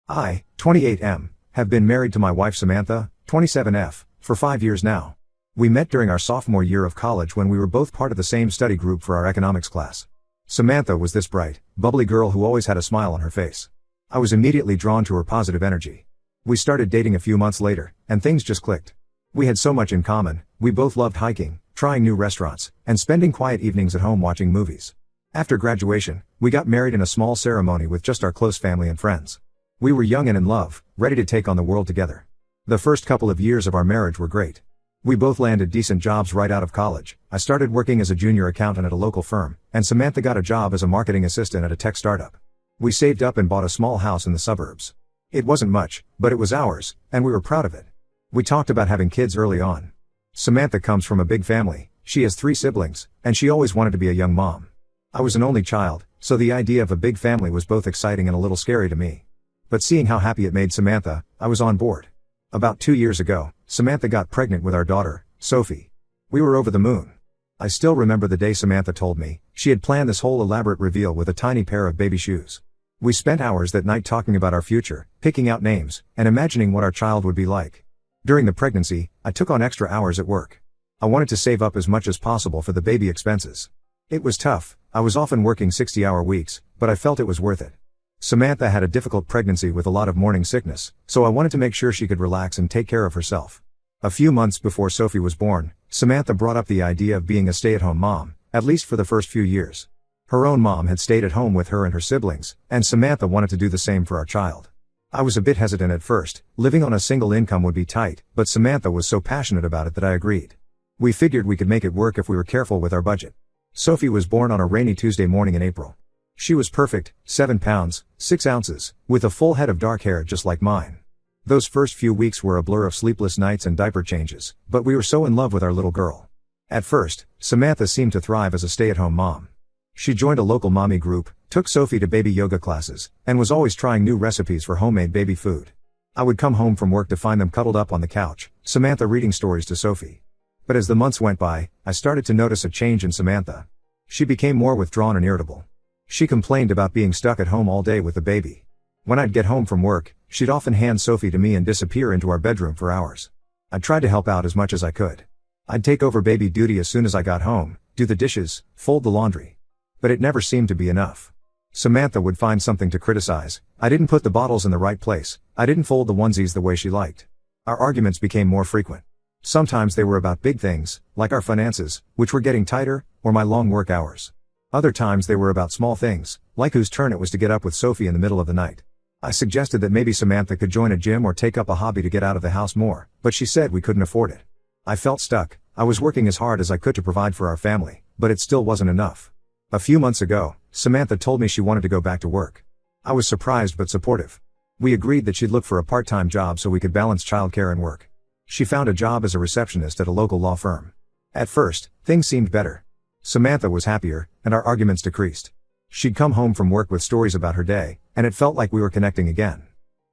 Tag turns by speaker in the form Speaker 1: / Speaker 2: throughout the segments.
Speaker 1: I, 28M, have been married to my wife Samantha, 27F, for 5 years now. We met during our sophomore year of college when we were both part of the same study group for our economics class. Samantha was this bright, bubbly girl who always had a smile on her face. I was immediately drawn to her positive energy. We started dating a few months later, and things just clicked. We had so much in common. We both loved hiking, trying new restaurants, and spending quiet evenings at home watching movies. After graduation, we got married in a small ceremony with just our close family and friends. We were young and in love, ready to take on the world together. The first couple of years of our marriage were great. We both landed decent jobs right out of college. I started working as a junior accountant at a local firm, and Samantha got a job as a marketing assistant at a tech startup. We saved up and bought a small house in the suburbs. It wasn't much, but it was ours, and we were proud of it. We talked about having kids early on. Samantha comes from a big family. She has 3 siblings, and she always wanted to be a young mom. I was an only child, so the idea of a big family was both exciting and a little scary to me. But seeing how happy it made Samantha, I was on board. About 2 years ago, Samantha got pregnant with our daughter, Sophie. We were over the moon. I still remember the day Samantha told me she had planned this whole elaborate reveal with a tiny pair of baby shoes. We spent hours that night talking about our future, picking out names, and imagining what our child would be like. During the pregnancy, I took on extra hours at work. I wanted to save up as much as possible for the baby expenses. It was tough. I was often working 60-hour weeks, but I felt it was worth it. Samantha had a difficult pregnancy with a lot of morning sickness, so I wanted to make sure she could relax and take care of herself. A few months before Sophie was born, Samantha brought up the idea of being a stay-at-home mom, at least for the first few years. Her own mom had stayed at home with her and her siblings, and Samantha wanted to do the same for our child. I was a bit hesitant at first. Living on a single income would be tight, but Samantha was so passionate about it that I agreed. We figured we could make it work if we were careful with our budget. Sophie was born on a rainy Tuesday morning in April. She was perfect, 7 pounds, 6 ounces, with a full head of dark hair just like mine. Those first few weeks were a blur of sleepless nights and diaper changes, but we were so in love with our little girl. At first, Samantha seemed to thrive as a stay-at-home mom. She joined a local mommy group, took Sophie to baby yoga classes, and was always trying new recipes for homemade baby food. I would come home from work to find them cuddled up on the couch, Samantha reading stories to Sophie. But as the months went by, I started to notice a change in Samantha. She became more withdrawn and irritable. She complained about being stuck at home all day with the baby. When I'd get home from work, she'd often hand Sophie to me and disappear into our bedroom for hours. I tried to help out as much as I could. I'd take over baby duty as soon as I got home, do the dishes, fold the laundry. But it never seemed to be enough. Samantha would find something to criticize. I didn't put the bottles in the right place. I didn't fold the onesies the way she liked. Our arguments became more frequent. Sometimes they were about big things, like our finances, which were getting tighter, or my long work hours. Other times they were about small things, like whose turn it was to get up with Sophie in the middle of the night. I suggested that maybe Samantha could join a gym or take up a hobby to get out of the house more, but she said we couldn't afford it. I felt stuck. I was working as hard as I could to provide for our family, but it still wasn't enough. A few months ago, Samantha told me she wanted to go back to work. I was surprised but supportive. We agreed that she'd look for a part-time job so we could balance childcare and work. She found a job as a receptionist at a local law firm. At first, things seemed better. Samantha was happier, and our arguments decreased. She'd come home from work with stories about her day, and it felt like we were connecting again.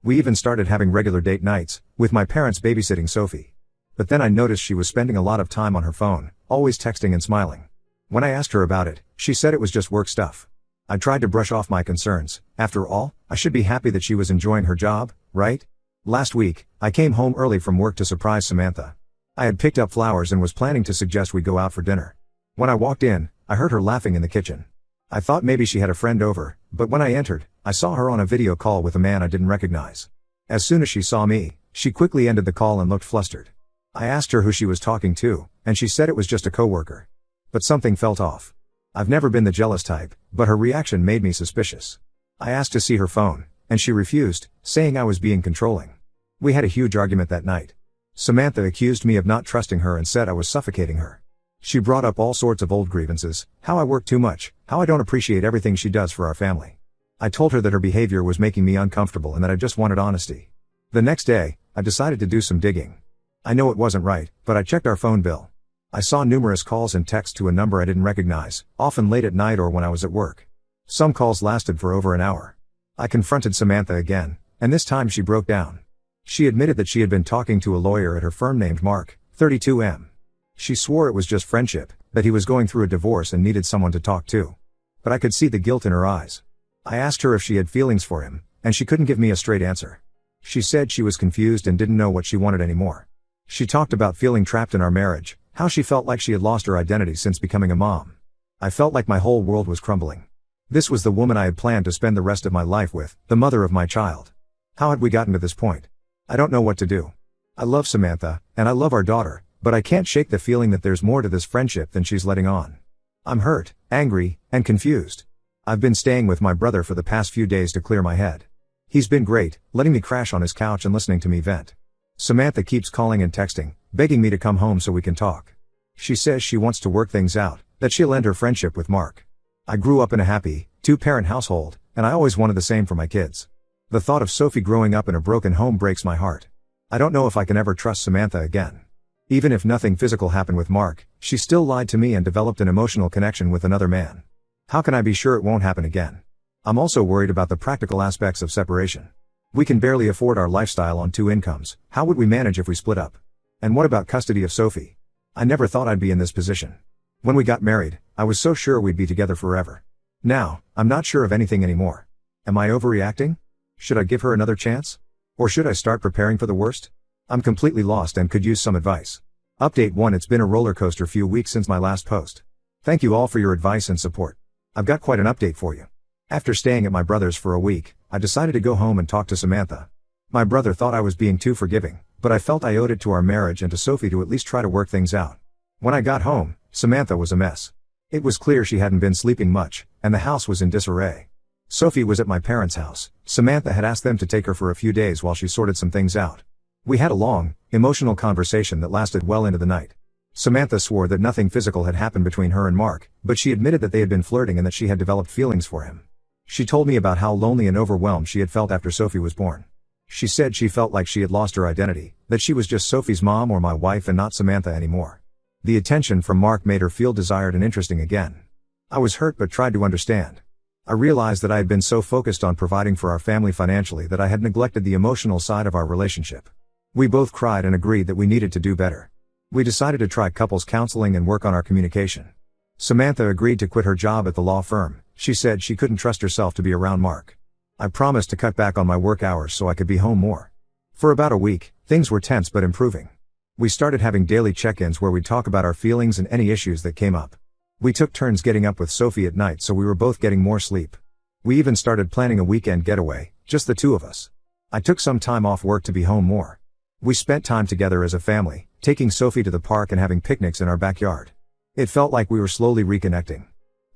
Speaker 1: We even started having regular date nights, with my parents babysitting Sophie. But then I noticed she was spending a lot of time on her phone, always texting and smiling. When I asked her about it, she said it was just work stuff. I tried to brush off my concerns. After all, I should be happy that she was enjoying her job, right? Last week, I came home early from work to surprise Samantha. I had picked up flowers and was planning to suggest we go out for dinner. When I walked in, I heard her laughing in the kitchen. I thought maybe she had a friend over, but when I entered, I saw her on a video call with a man I didn't recognize. As soon as she saw me, she quickly ended the call and looked flustered. I asked her who she was talking to, and she said it was just a coworker. But something felt off. I've never been the jealous type, but her reaction made me suspicious. I asked to see her phone, and she refused, saying I was being controlling. We had a huge argument that night. Samantha accused me of not trusting her and said I was suffocating her. She brought up all sorts of old grievances, how I work too much, how I don't appreciate everything she does for our family. I told her that her behavior was making me uncomfortable and that I just wanted honesty. The next day, I decided to do some digging. I know it wasn't right, but I checked our phone bill. I saw numerous calls and texts to a number I didn't recognize, often late at night or when I was at work. Some calls lasted for over an hour. I confronted Samantha again, and this time she broke down. She admitted that she had been talking to a lawyer at her firm named Mark, 32M. She swore it was just friendship, that he was going through a divorce and needed someone to talk to. But I could see the guilt in her eyes. I asked her if she had feelings for him, and she couldn't give me a straight answer. She said she was confused and didn't know what she wanted anymore. She talked about feeling trapped in our marriage, how she felt like she had lost her identity since becoming a mom. I felt like my whole world was crumbling. This was the woman I had planned to spend the rest of my life with, the mother of my child. How had we gotten to this point? I don't know what to do. I love Samantha, and I love our daughter, but I can't shake the feeling that there's more to this friendship than she's letting on. I'm hurt, angry, and confused. I've been staying with my brother for the past few days to clear my head. He's been great, letting me crash on his couch and listening to me vent. Samantha keeps calling and texting, begging me to come home so we can talk. She says she wants to work things out, that she'll end her friendship with Mark. I grew up in a happy, two-parent household, and I always wanted the same for my kids. The thought of Sophie growing up in a broken home breaks my heart. I don't know if I can ever trust Samantha again. Even if nothing physical happened with Mark, she still lied to me and developed an emotional connection with another man. How can I be sure it won't happen again? I'm also worried about the practical aspects of separation. We can barely afford our lifestyle on 2 incomes. How would we manage if we split up? And what about custody of Sophie? I never thought I'd be in this position. When we got married, I was so sure we'd be together forever. Now, I'm not sure of anything anymore. Am I overreacting? Should I give her another chance? Or should I start preparing for the worst? I'm completely lost and could use some advice. Update 1. It's been a roller coaster few weeks since my last post. Thank you all for your advice and support. I've got quite an update for you. After staying at my brother's for a week, I decided to go home and talk to Samantha. My brother thought I was being too forgiving, but I felt I owed it to our marriage and to Sophie to at least try to work things out. When I got home, Samantha was a mess. It was clear she hadn't been sleeping much, and the house was in disarray. Sophie was at my parents' house. Samantha had asked them to take her for a few days while she sorted some things out. We had a long, emotional conversation that lasted well into the night. Samantha swore that nothing physical had happened between her and Mark, but she admitted that they had been flirting and that she had developed feelings for him. She told me about how lonely and overwhelmed she had felt after Sophie was born. She said she felt like she had lost her identity, that she was just Sophie's mom or my wife and not Samantha anymore. The attention from Mark made her feel desired and interesting again. I was hurt but tried to understand. I realized that I had been so focused on providing for our family financially that I had neglected the emotional side of our relationship. We both cried and agreed that we needed to do better. We decided to try couples counseling and work on our communication. Samantha agreed to quit her job at the law firm. She said she couldn't trust herself to be around Mark. I promised to cut back on my work hours so I could be home more. For about a week, things were tense but improving. We started having daily check-ins where we'd talk about our feelings and any issues that came up. We took turns getting up with Sophie at night so we were both getting more sleep. We even started planning a weekend getaway, just the two of us. I took some time off work to be home more. We spent time together as a family, taking Sophie to the park and having picnics in our backyard. It felt like we were slowly reconnecting.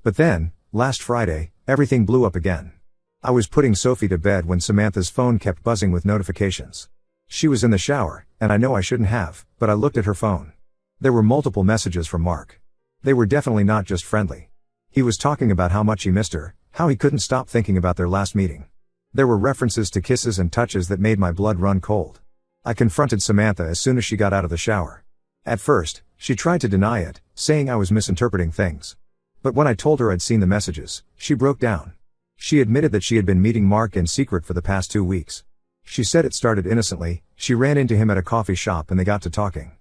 Speaker 1: But then, last Friday, everything blew up again. I was putting Sophie to bed when Samantha's phone kept buzzing with notifications. She was in the shower, and I know I shouldn't have, but I looked at her phone. There were multiple messages from Mark. They were definitely not just friendly. He was talking about how much he missed her, how he couldn't stop thinking about their last meeting. There were references to kisses and touches that made my blood run cold. I confronted Samantha as soon as she got out of the shower. At first, she tried to deny it, saying I was misinterpreting things. But when I told her I'd seen the messages, she broke down. She admitted that she had been meeting Mark in secret for the past 2 weeks. She said it started innocently. She ran into him at a coffee shop and they got to talking.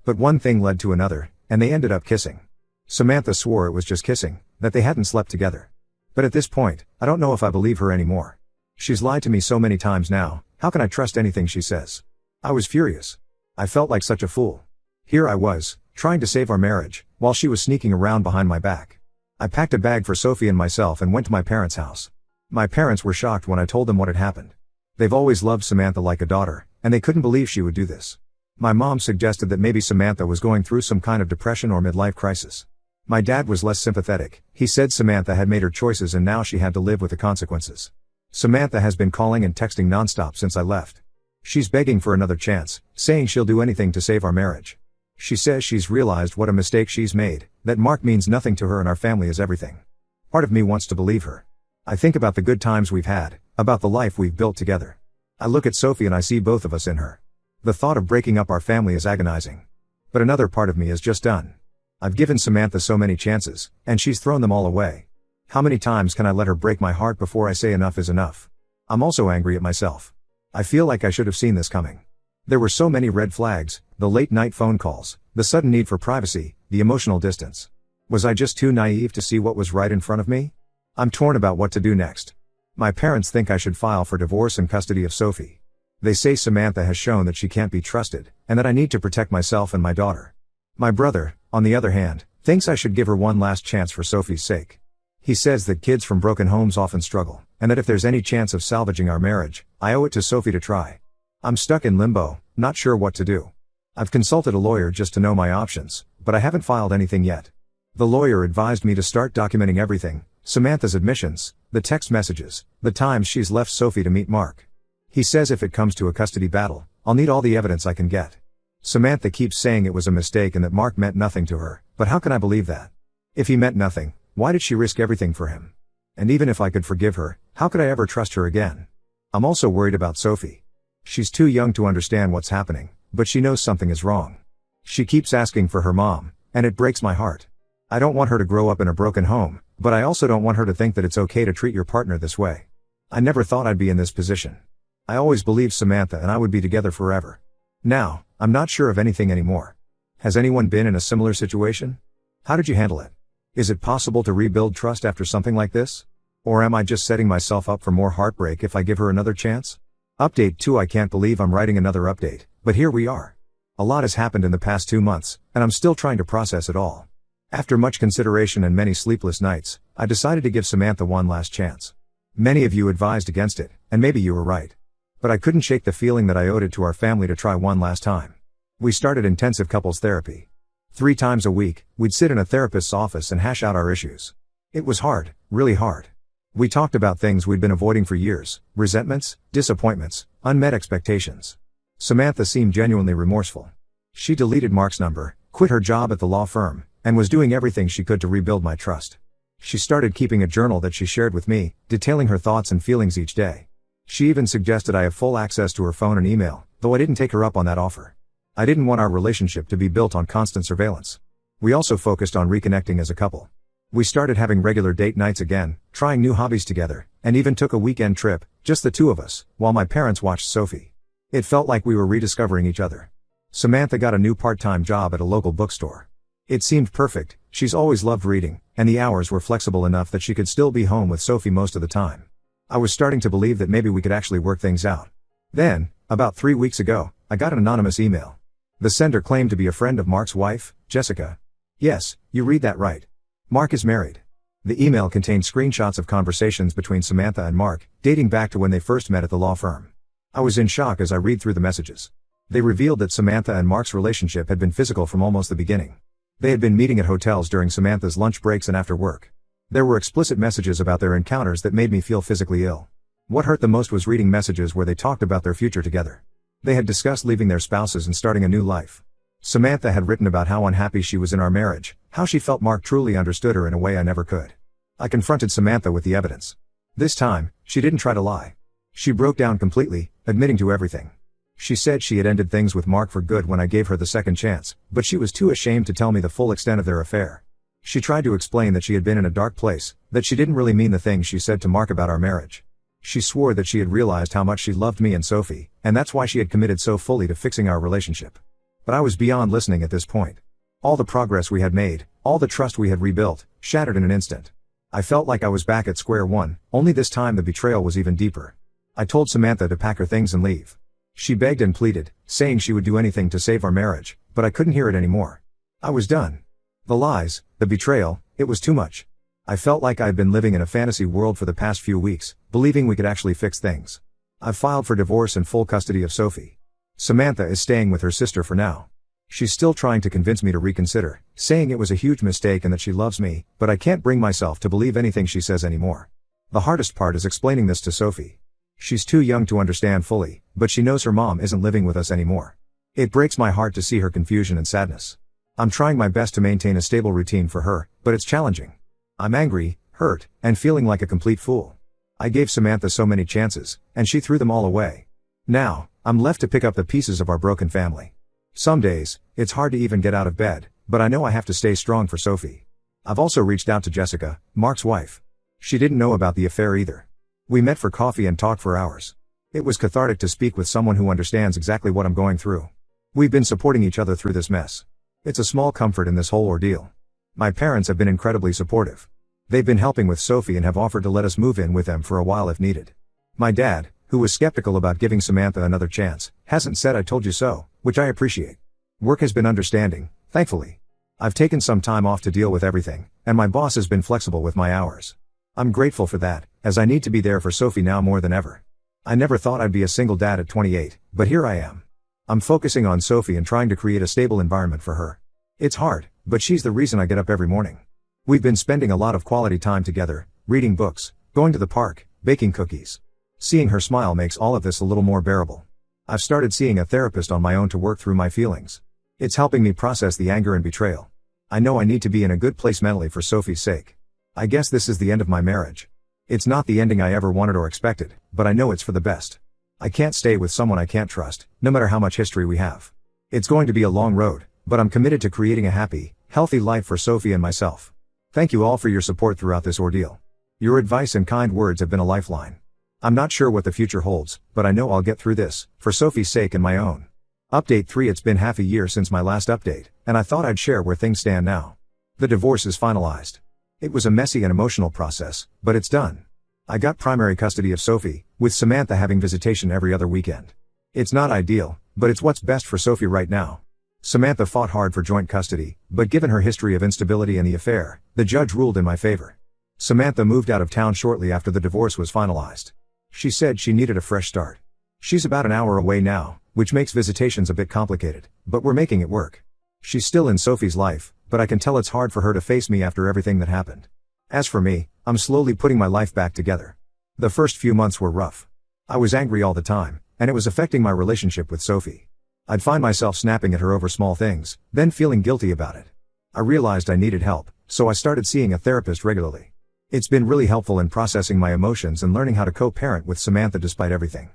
Speaker 1: But one thing led to another, and they ended up kissing. Samantha swore it was just kissing, that they hadn't slept together. But at this point, I don't know if I believe her anymore. She's lied to me so many times now, how can I trust anything she says? I was furious. I felt like such a fool. Here I was, trying to save our marriage, while she was sneaking around behind my back. I packed a bag for Sophie and myself and went to my parents' house. My parents were shocked when I told them what had happened. They've always loved Samantha like a daughter, and they couldn't believe she would do this. My mom suggested that maybe Samantha was going through some kind of depression or midlife crisis. My dad was less sympathetic. He said Samantha had made her choices and now she had to live with the consequences. Samantha has been calling and texting nonstop since I left. She's begging for another chance, saying she'll do anything to save our marriage. She says she's realized what a mistake she's made, that Mark means nothing to her and our family is everything. Part of me wants to believe her. I think about the good times we've had, about the life we've built together. I look at Sophie and I see both of us in her. The thought of breaking up our family is agonizing. But another part of me is just done. I've given Samantha so many chances, and she's thrown them all away. How many times can I let her break my heart before I say enough is enough? I'm also angry at myself. I feel like I should have seen this coming. There were so many red flags, the late night phone calls, the sudden need for privacy, the emotional distance. Was I just too naive to see what was right in front of me? I'm torn about what to do next. My parents think I should file for divorce and custody of Sophie. They say Samantha has shown that she can't be trusted, and that I need to protect myself and my daughter. My brother, on the other hand, thinks I should give her one last chance for Sophie's sake. He says that kids from broken homes often struggle, and that if there's any chance of salvaging our marriage, I owe it to Sophie to try. I'm stuck in limbo, not sure what to do. I've consulted a lawyer just to know my options, but I haven't filed anything yet. The lawyer advised me to start documenting everything: Samantha's admissions, the text messages, the times she's left Sophie to meet Mark. He says if it comes to a custody battle, I'll need all the evidence I can get. Samantha keeps saying it was a mistake and that Mark meant nothing to her, but how can I believe that? If he meant nothing, why did she risk everything for him? And even if I could forgive her, how could I ever trust her again? I'm also worried about Sophie. She's too young to understand what's happening, but she knows something is wrong. She keeps asking for her mom, and it breaks my heart. I don't want her to grow up in a broken home, but I also don't want her to think that it's okay to treat your partner this way. I never thought I'd be in this position. I always believed Samantha and I would be together forever. Now, I'm not sure of anything anymore. Has anyone been in a similar situation? How did you handle it? Is it possible to rebuild trust after something like this? Or am I just setting myself up for more heartbreak if I give her another chance? Update 2. I can't believe I'm writing another update, but here we are. A lot has happened in the past 2 months, and I'm still trying to process it all. After much consideration and many sleepless nights, I decided to give Samantha one last chance. Many of you advised against it, and maybe you were right. But I couldn't shake the feeling that I owed it to our family to try one last time. We started intensive couples therapy. 3 times a week, we'd sit in a therapist's office and hash out our issues. It was hard, really hard. We talked about things we'd been avoiding for years: resentments, disappointments, unmet expectations. Samantha seemed genuinely remorseful. She deleted Mark's number, quit her job at the law firm, and was doing everything she could to rebuild my trust. She started keeping a journal that she shared with me, detailing her thoughts and feelings each day. She even suggested I have full access to her phone and email, though I didn't take her up on that offer. I didn't want our relationship to be built on constant surveillance. We also focused on reconnecting as a couple. We started having regular date nights again, trying new hobbies together, and even took a weekend trip, just the 2 of us, while my parents watched Sophie. It felt like we were rediscovering each other. Samantha got a new part-time job at a local bookstore. It seemed perfect. She's always loved reading, and the hours were flexible enough that she could still be home with Sophie most of the time. I was starting to believe that maybe we could actually work things out. Then, about 3 weeks ago, I got an anonymous email. The sender claimed to be a friend of Mark's wife, Jessica. Yes, you read that right. Mark is married. The email contained screenshots of conversations between Samantha and Mark, dating back to when they first met at the law firm. I was in shock as I read through the messages. They revealed that Samantha and Mark's relationship had been physical from almost the beginning. They had been meeting at hotels during Samantha's lunch breaks and after work. There were explicit messages about their encounters that made me feel physically ill. What hurt the most was reading messages where they talked about their future together. They had discussed leaving their spouses and starting a new life. Samantha had written about how unhappy she was in our marriage, how she felt Mark truly understood her in a way I never could. I confronted Samantha with the evidence. This time, she didn't try to lie. She broke down completely, admitting to everything. She said she had ended things with Mark for good when I gave her the second chance, but she was too ashamed to tell me the full extent of their affair. She tried to explain that she had been in a dark place, that she didn't really mean the things she said to Mark about our marriage. She swore that she had realized how much she loved me and Sophie, and that's why she had committed so fully to fixing our relationship. But I was beyond listening at this point. All the progress we had made, all the trust we had rebuilt, shattered in an instant. I felt like I was back at square one, only this time the betrayal was even deeper. I told Samantha to pack her things and leave. She begged and pleaded, saying she would do anything to save our marriage, but I couldn't hear it anymore. I was done. The lies, the betrayal, it was too much. I felt like I had been living in a fantasy world for the past few weeks, believing we could actually fix things. I've filed for divorce and full custody of Sophie. Samantha is staying with her sister for now. She's still trying to convince me to reconsider, saying it was a huge mistake and that she loves me, but I can't bring myself to believe anything she says anymore. The hardest part is explaining this to Sophie. She's too young to understand fully, but she knows her mom isn't living with us anymore. It breaks my heart to see her confusion and sadness. I'm trying my best to maintain a stable routine for her, but it's challenging. I'm angry, hurt, and feeling like a complete fool. I gave Samantha so many chances, and she threw them all away. Now, I'm left to pick up the pieces of our broken family. Some days, it's hard to even get out of bed, but I know I have to stay strong for Sophie. I've also reached out to Jessica, Mark's wife. She didn't know about the affair either. We met for coffee and talked for hours. It was cathartic to speak with someone who understands exactly what I'm going through. We've been supporting each other through this mess. It's a small comfort in this whole ordeal. My parents have been incredibly supportive. They've been helping with Sophie and have offered to let us move in with them for a while if needed. My dad, who was skeptical about giving Samantha another chance, hasn't said "I told you so," which I appreciate. Work has been understanding, thankfully. I've taken some time off to deal with everything, and my boss has been flexible with my hours. I'm grateful for that, as I need to be there for Sophie now more than ever. I never thought I'd be a single dad at 28, but here I am. I'm focusing on Sophie and trying to create a stable environment for her. It's hard, but she's the reason I get up every morning. We've been spending a lot of quality time together, reading books, going to the park, baking cookies. Seeing her smile makes all of this a little more bearable. I've started seeing a therapist on my own to work through my feelings. It's helping me process the anger and betrayal. I know I need to be in a good place mentally for Sophie's sake. I guess this is the end of my marriage. It's not the ending I ever wanted or expected, but I know it's for the best. I can't stay with someone I can't trust, no matter how much history we have. It's going to be a long road, but I'm committed to creating a happy, healthy life for Sophie and myself. Thank you all for your support throughout this ordeal. Your advice and kind words have been a lifeline. I'm not sure what the future holds, but I know I'll get through this, for Sophie's sake and my own. Update 3. It's been half a year since my last update, and I thought I'd share where things stand now. The divorce is finalized. It was a messy and emotional process, but it's done. I got primary custody of Sophie, with Samantha having visitation every other weekend. It's not ideal, but it's what's best for Sophie right now. Samantha fought hard for joint custody, but given her history of instability and the affair, the judge ruled in my favor. Samantha moved out of town shortly after the divorce was finalized. She said she needed a fresh start. She's about an hour away now, which makes visitations a bit complicated, but we're making it work. She's still in Sophie's life, but I can tell it's hard for her to face me after everything that happened. As for me, I'm slowly putting my life back together. The first few months were rough. I was angry all the time, and it was affecting my relationship with Sophie. I'd find myself snapping at her over small things, then feeling guilty about it. I realized I needed help, so I started seeing a therapist regularly. It's been really helpful in processing my emotions and learning how to co-parent with Samantha despite everything.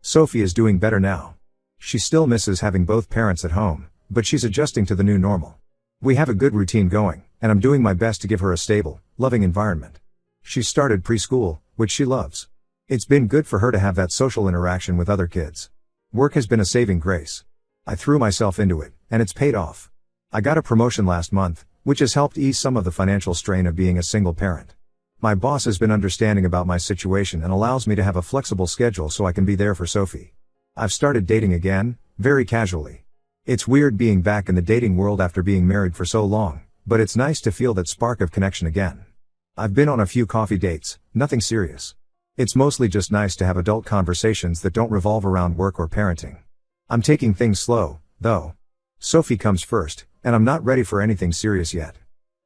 Speaker 1: Sophie is doing better now. She still misses having both parents at home, but she's adjusting to the new normal. We have a good routine going, and I'm doing my best to give her a stable, loving environment. She's started preschool, which she loves. It's been good for her to have that social interaction with other kids. Work has been a saving grace. I threw myself into it, and it's paid off. I got a promotion last month, which has helped ease some of the financial strain of being a single parent. My boss has been understanding about my situation and allows me to have a flexible schedule so I can be there for Sophie. I've started dating again, very casually. It's weird being back in the dating world after being married for so long, but it's nice to feel that spark of connection again. I've been on a few coffee dates, nothing serious. It's mostly just nice to have adult conversations that don't revolve around work or parenting. I'm taking things slow, though. Sophie comes first, and I'm not ready for anything serious yet.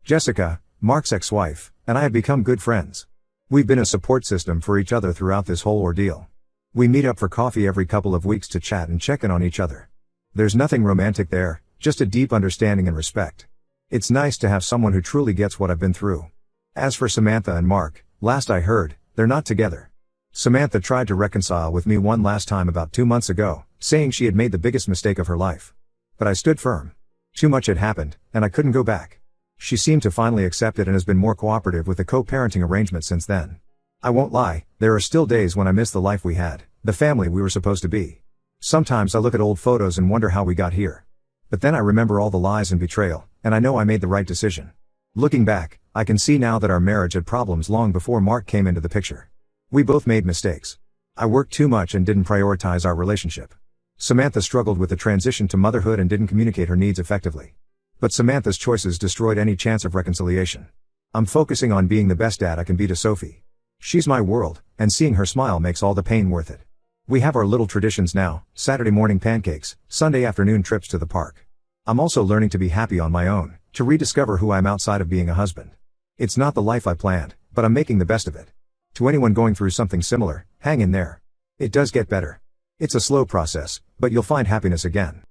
Speaker 1: Jessica, Mark's ex-wife, and I have become good friends. We've been a support system for each other throughout this whole ordeal. We meet up for coffee every couple of weeks to chat and check in on each other. There's nothing romantic there, just a deep understanding and respect. It's nice to have someone who truly gets what I've been through. As for Samantha and Mark, last I heard, they're not together. Samantha tried to reconcile with me one last time about 2 months ago, saying she had made the biggest mistake of her life. But I stood firm. Too much had happened, and I couldn't go back. She seemed to finally accept it and has been more cooperative with the co-parenting arrangement since then. I won't lie, there are still days when I miss the life we had, the family we were supposed to be. Sometimes I look at old photos and wonder how we got here. But then I remember all the lies and betrayal, and I know I made the right decision. Looking back, I can see now that our marriage had problems long before Mark came into the picture. We both made mistakes. I worked too much and didn't prioritize our relationship. Samantha struggled with the transition to motherhood and didn't communicate her needs effectively. But Samantha's choices destroyed any chance of reconciliation. I'm focusing on being the best dad I can be to Sophie. She's my world, and seeing her smile makes all the pain worth it. We have our little traditions now, Saturday morning pancakes, Sunday afternoon trips to the park. I'm also learning to be happy on my own, to rediscover who I am outside of being a husband. It's not the life I planned, but I'm making the best of it. To anyone going through something similar, hang in there. It does get better. It's a slow process, but you'll find happiness again.